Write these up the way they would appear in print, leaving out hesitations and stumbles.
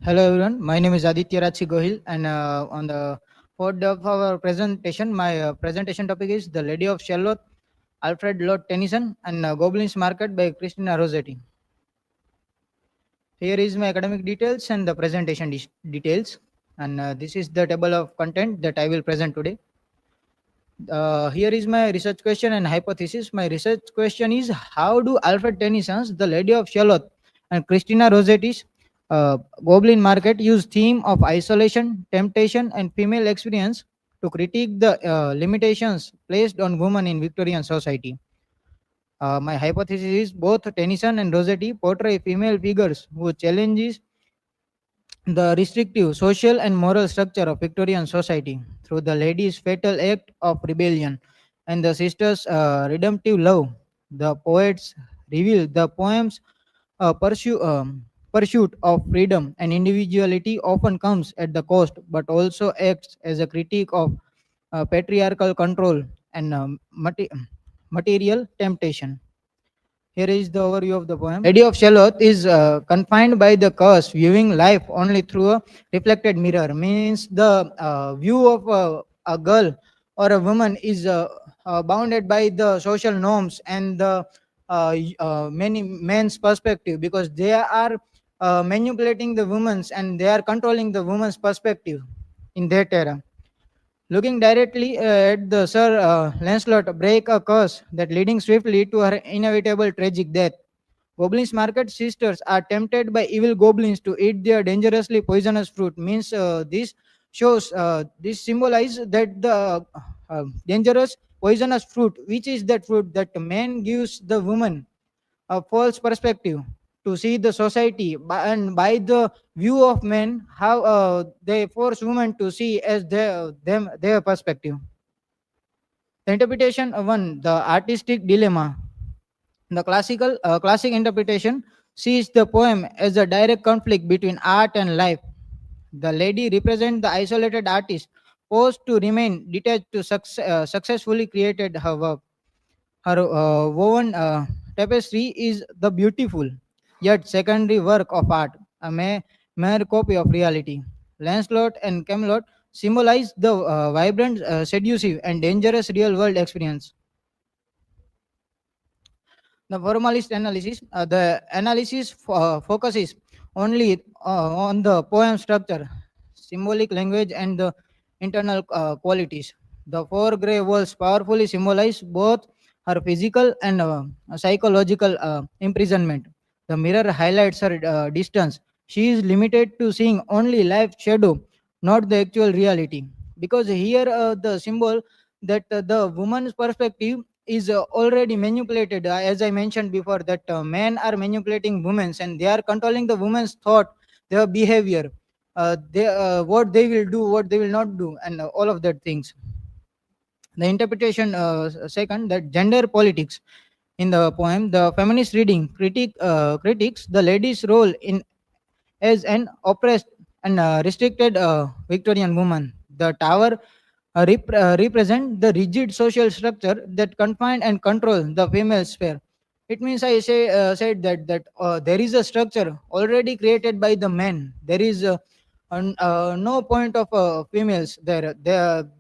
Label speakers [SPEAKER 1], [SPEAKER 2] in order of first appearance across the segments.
[SPEAKER 1] Hello everyone, my name is Aditya Rachi Gohil, and on the fourth day of our presentation, my presentation topic is The Lady of Shalott, Alfred Lord Tennyson, and Goblin's Market by Christina Rossetti. Here is my academic details and the presentation details, and this is the table of content that I will present today. Here is my research question and hypothesis. My research question is: how do Alfred Tennyson's The Lady of Shalott and Christina Rossetti's Goblin Market use theme of isolation, temptation, and female experience to critique the limitations placed on women in Victorian society? My hypothesis is both Tennyson and Rossetti portray female figures who challenges the restrictive social and moral structure of Victorian society through the lady's fatal act of rebellion and the sister's redemptive love. The poets reveal the poem's pursuit of freedom and individuality often comes at the cost, but also acts as a critique of patriarchal control and material temptation. Here is the overview of the poem. Lady of Shalott is confined by the curse, viewing life only through a reflected mirror. Means the view of a girl or a woman is bounded by the social norms and the many men's perspective, because they are manipulating the women's and they are controlling the woman's perspective in that era. Looking directly at the Sir Lancelot break a curse that leading swiftly to her inevitable tragic death. Goblins Market sisters are tempted by evil goblins to eat their dangerously poisonous fruit. Means this symbolize that the dangerous poisonous fruit, which is that fruit that man gives the woman a false perspective to see the society and by the view of men how they force women to see as their perspective. The interpretation one, the artistic dilemma. The classic interpretation sees the poem as a direct conflict between art and life. The lady represents the isolated artist forced to remain detached to successfully created her work. Her woven tapestry is the beautiful yet secondary work of art, a mere copy of reality. Lancelot and Camelot symbolize the vibrant, seductive, and dangerous real world experience. The formalist analysis, the analysis focuses only on the poem structure, symbolic language, and the internal qualities. The four grey walls powerfully symbolize both her physical and psychological imprisonment. The mirror highlights her distance. She is limited to seeing only life shadow, not the actual reality. Because here the symbol that the woman's perspective is already manipulated, as I mentioned before, that men are manipulating women and they are controlling the woman's thought, their behavior, what they will do, what they will not do, and all of that things. The interpretation second, that gender politics. In the poem, the feminist reading critiques the lady's role in as an oppressed and restricted Victorian woman. The tower represent the rigid social structure that confine and control the female sphere. It means said that there is a structure already created by the men. There is no point of females there.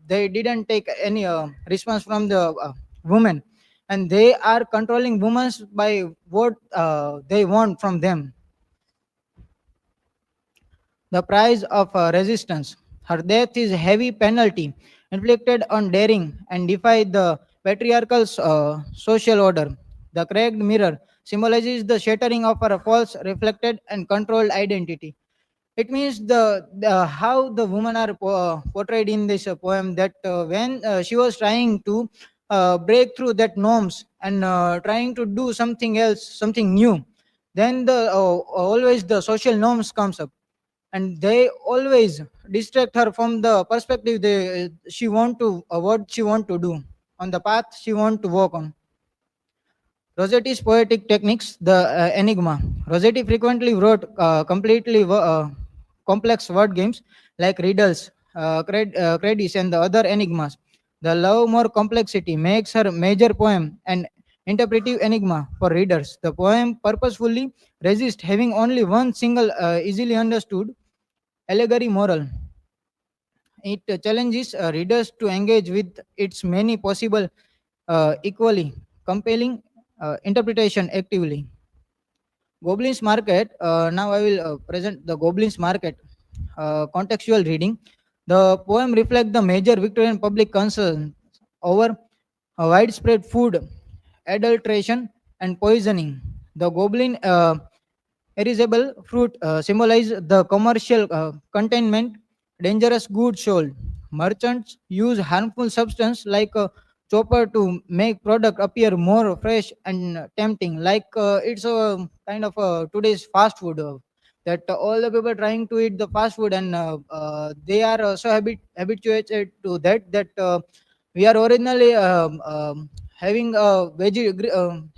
[SPEAKER 1] They didn't take any response from the women, and they are controlling women by what they want from them. The price of resistance. Her death is a heavy penalty inflicted on daring and defy the patriarchal social order. The cracked mirror symbolizes the shattering of her false, reflected, and controlled identity. It means the how the women are portrayed in this poem, that when she was trying to break through that norms and trying to do something else, something new, then the always the social norms comes up and they always distract her from the perspective she want to what she want to do on the path she want to walk on. Rossetti's poetic techniques, the enigma. Rossetti frequently wrote completely complex word games like riddles, credits, and the other enigmas. The love more complexity makes her major poem an interpretive enigma for readers. The poem purposefully resists having only one single easily understood Allegory moral. It challenges readers to engage with its many possible, equally compelling interpretation actively. Goblin's Market. Now I will present the Goblin's Market. Contextual reading. The poem reflects the major Victorian public concerns over widespread food adulteration and poisoning. The goblin erasable fruit symbolize the commercial containment, dangerous goods sold. Merchants use harmful substance like chopper to make product appear more fresh and tempting. Like it's a kind of today's fast food. That all the people trying to eat the fast food and they are so habituated to that we are originally having a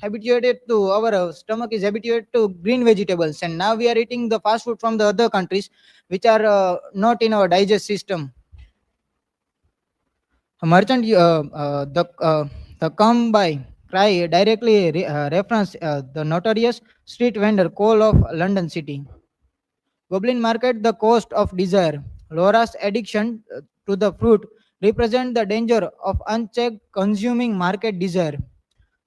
[SPEAKER 1] habituated to our stomach is habituated to green vegetables, and now we are eating the fast food from the other countries which are not in our digest system. A merchant the come by cry directly reference the notorious street vendor coal of London city. Goblin Market, the cost of desire. Laura's addiction to the fruit represent the danger of unchecked consuming market desire.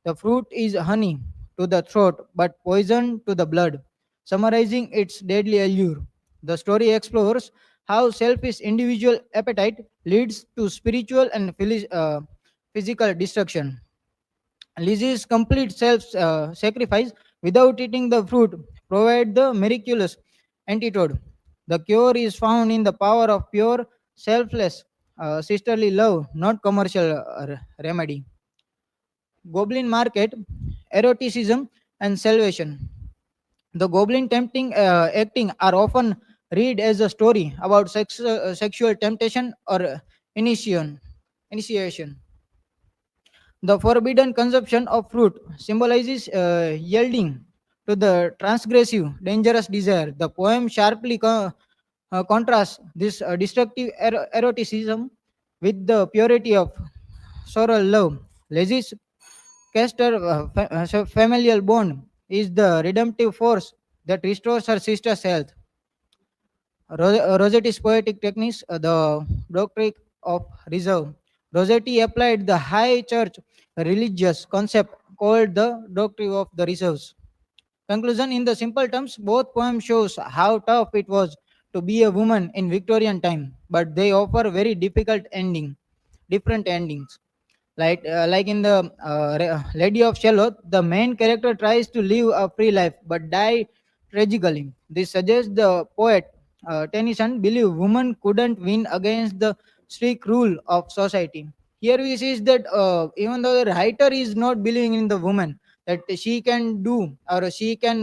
[SPEAKER 1] The fruit is honey to the throat but poison to the blood, summarizing its deadly allure. The story explores how selfish individual appetite leads to spiritual and physical destruction. Lizzie's complete self sacrifice without eating the fruit provide the miraculous antidote. The cure is found in the power of pure, selfless, sisterly love, not commercial remedy. Goblin Market, eroticism, and salvation. The goblin tempting acting are often read as a story about sexual temptation or initiation. Initiation. The forbidden consumption of fruit symbolizes yielding to the transgressive, dangerous desire. The poem sharply contrasts this eroticism with the purity of sorrow love. Leslie's Castor familial bond is the redemptive force that restores her sister's health. Rossetti's poetic techniques, the doctrine of reserve. Rossetti applied the high church religious concept called the doctrine of the reserves. Conclusion. In the simple terms, both poems shows how tough it was to be a woman in Victorian time, but they offer very different endings. Like in the Lady of Shalott, the main character tries to live a free life but die tragically. This suggests the poet Tennyson believed women couldn't win against the strict rule of society. Here we see that even though the writer is not believing in the woman, that she can do or she can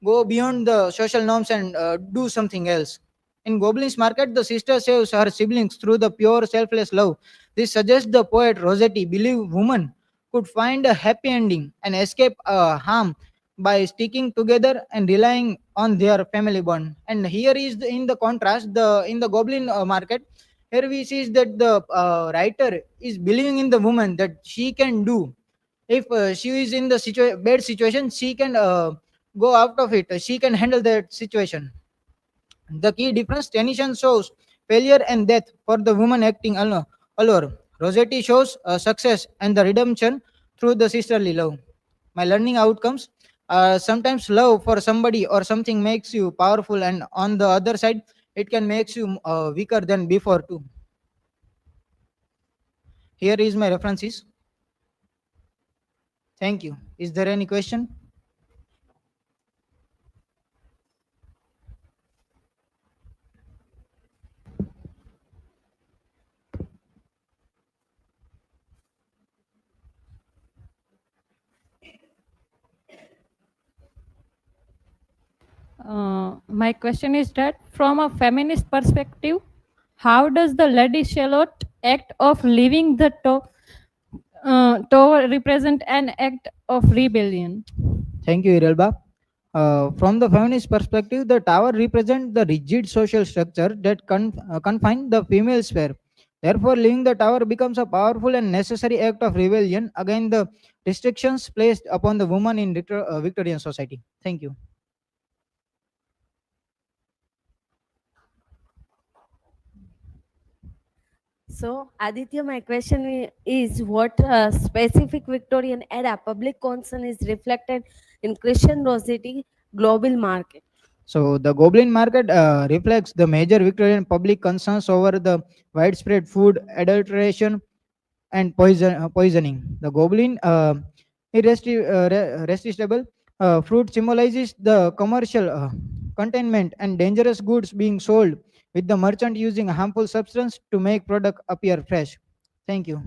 [SPEAKER 1] go beyond the social norms and do something else. In Goblin's Market, the sister saves her siblings through the pure selfless love. This suggests the poet Rossetti believed women could find a happy ending and escape harm by sticking together and relying on their family bond. And here is in the contrast, the in the Goblin Market, here we see that the writer is believing in the woman that she can do. If she is in the bad situation, she can go out of it. She can handle that situation. The key difference Tennyson shows failure and death for the woman acting alone. Rossetti shows success and the redemption through the sisterly love. My learning outcomes. Sometimes love for somebody or something makes you powerful, and on the other side, it can make you weaker than before too. Here is my references. Thank you. Is there any question?
[SPEAKER 2] My question is that from a feminist perspective, how does the Lady Shalott act of leaving the tower represent an act of rebellion?
[SPEAKER 1] Thank you, Irelba. From the feminist perspective, the tower represents the rigid social structure that confine the female sphere. Therefore, leaving the tower becomes a powerful and necessary act of rebellion against the restrictions placed upon the woman in Victorian society. Thank you.
[SPEAKER 3] So, Aditya, my question is what specific Victorian era public concern is reflected in Christian Rossetti global market?
[SPEAKER 1] So the Goblin Market reflects the major Victorian public concerns over the widespread food adulteration and poisoning. The goblin irresistible fruit symbolizes the commercial containment and dangerous goods being sold, with the merchant using harmful substance to make product appear fresh. Thank you.